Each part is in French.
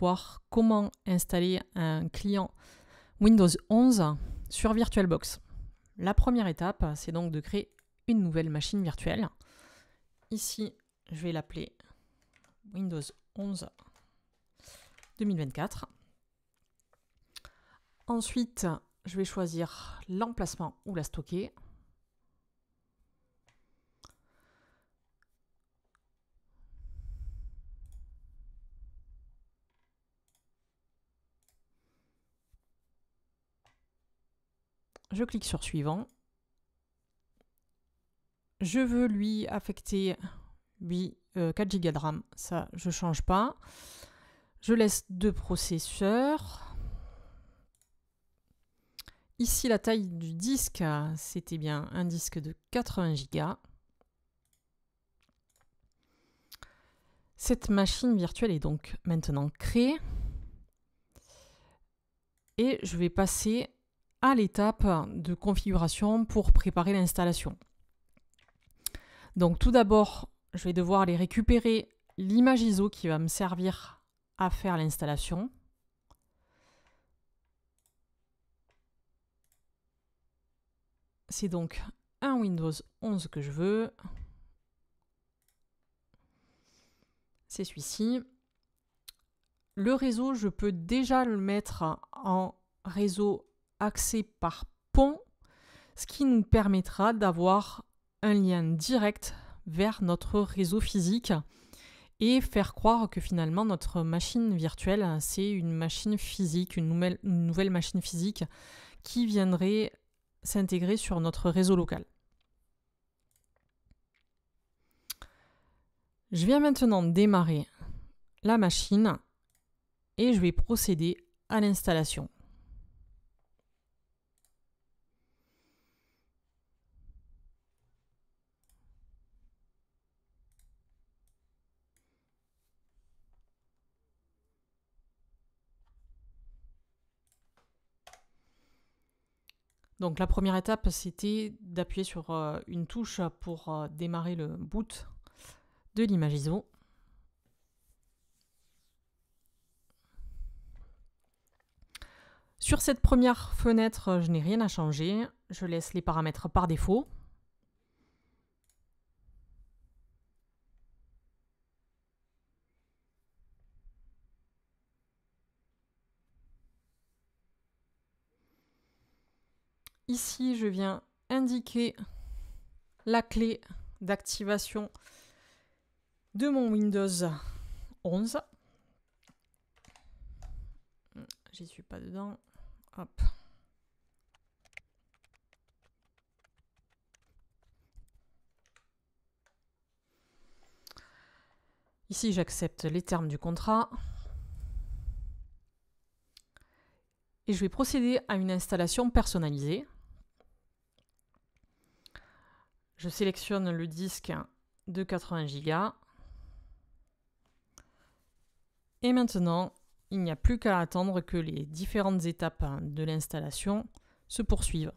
voir comment installer un client Windows 11 sur VirtualBox. La première étape, c'est donc de créer une nouvelle machine virtuelle. Ici, je vais l'appeler Windows 11 2024. Ensuite, je vais choisir l'emplacement où la stocker. Je clique sur suivant. Je veux lui affecter 4 Go de RAM, ça je ne change pas. Je laisse 2 processeurs. Ici la taille du disque, c'était bien un disque de 80 Go. Cette machine virtuelle est donc maintenant créée. Et je vais passer à l'étape de configuration pour préparer l'installation. Donc tout d'abord, je vais devoir aller récupérer l'image ISO qui va me servir à faire l'installation. C'est donc un Windows 11 que je veux. C'est celui-ci. Le réseau, je peux déjà le mettre en réseau accès par pont, ce qui nous permettra d'avoir un lien direct vers notre réseau physique et faire croire que finalement notre machine virtuelle, c'est une machine physique, une nouvelle machine physique qui viendrait s'intégrer sur notre réseau local. Je viens maintenant démarrer la machine et je vais procéder à l'installation. Donc la première étape, c'était d'appuyer sur une touche pour démarrer le boot de l'image ISO. Sur cette première fenêtre, je n'ai rien à changer. Je laisse les paramètres par défaut. Ici, je viens indiquer la clé d'activation de mon Windows 11. J'y suis pas dedans. Hop. Ici, j'accepte les termes du contrat. Et je vais procéder à une installation personnalisée. Je sélectionne le disque de 80 Go. Et maintenant, il n'y a plus qu'à attendre que les différentes étapes de l'installation se poursuivent.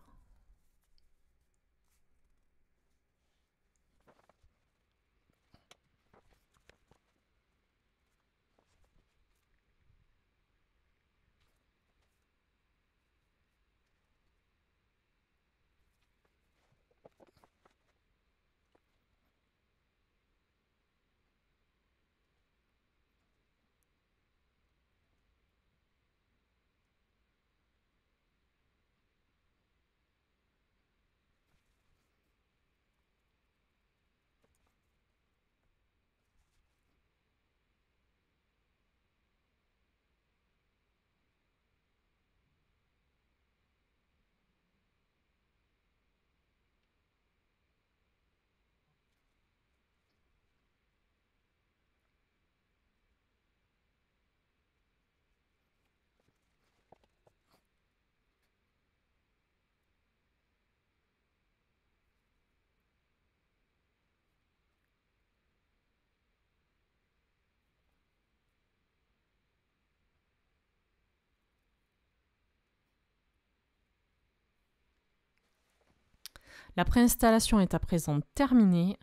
La préinstallation est à présent terminée.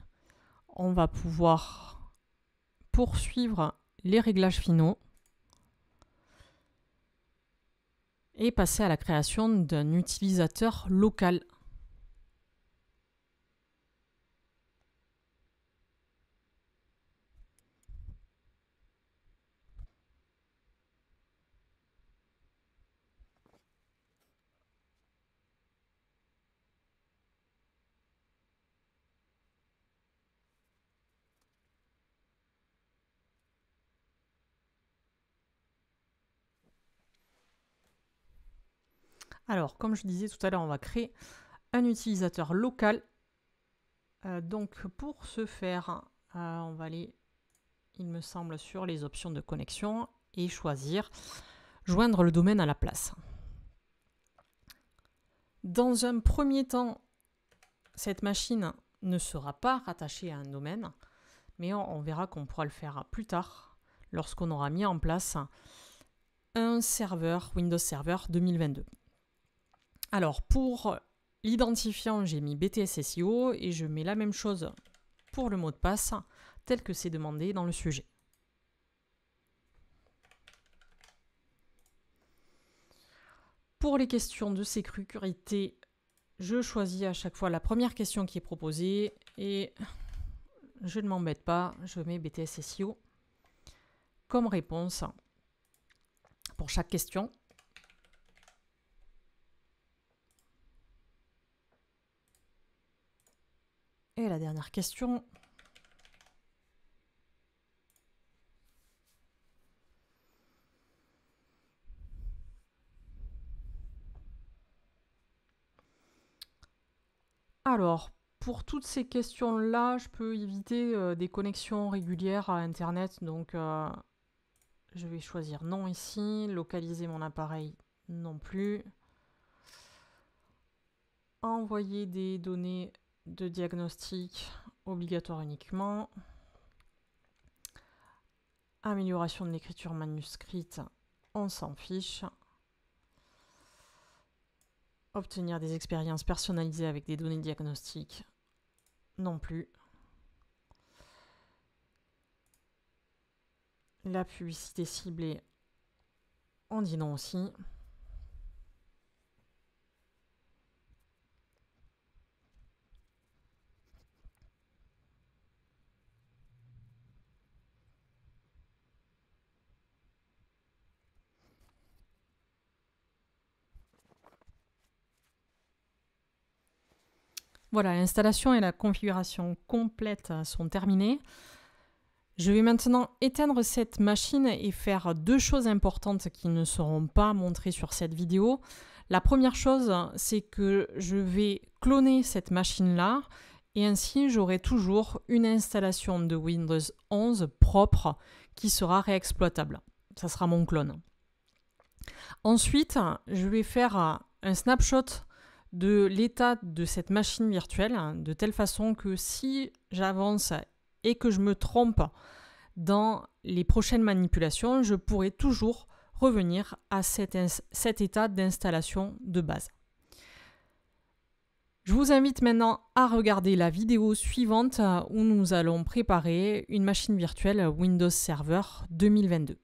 On va pouvoir poursuivre les réglages finaux. et passer à la création d'un utilisateur local. Alors, comme je disais tout à l'heure, on va créer un utilisateur local. Donc, pour ce faire, on va aller, il me semble, sur les options de connexion et choisir joindre le domaine à la place. Dans un premier temps, cette machine ne sera pas rattachée à un domaine, mais on verra qu'on pourra le faire plus tard lorsqu'on aura mis en place un serveur Windows Server 2022. Alors, pour l'identifiant, j'ai mis BTS SEO et je mets la même chose pour le mot de passe tel que c'est demandé dans le sujet. Pour les questions de sécurité, je choisis à chaque fois la première question qui est proposée et je ne m'embête pas, je mets BTS SEO comme réponse pour chaque question. Et la dernière question. Alors, pour toutes ces questions-là, je peux éviter des connexions régulières à Internet. Donc, je vais choisir non ici. Localiser mon appareil non plus. Envoyer des données de diagnostic obligatoire uniquement. Amélioration de l'écriture manuscrite, on s'en fiche. Obtenir des expériences personnalisées avec des données diagnostiques, non plus. La publicité ciblée, on dit non aussi. Voilà, l'installation et la configuration complète sont terminées. Je vais maintenant éteindre cette machine et faire deux choses importantes qui ne seront pas montrées sur cette vidéo. La première chose, c'est que je vais cloner cette machine-là et ainsi j'aurai toujours une installation de Windows 11 propre qui sera réexploitable. Ça sera mon clone. Ensuite, je vais faire un snapshot de l'état de cette machine virtuelle, de telle façon que si j'avance et que je me trompe dans les prochaines manipulations, je pourrai toujours revenir à cet état d'installation de base. Je vous invite maintenant à regarder la vidéo suivante où nous allons préparer une machine virtuelle Windows Server 2022.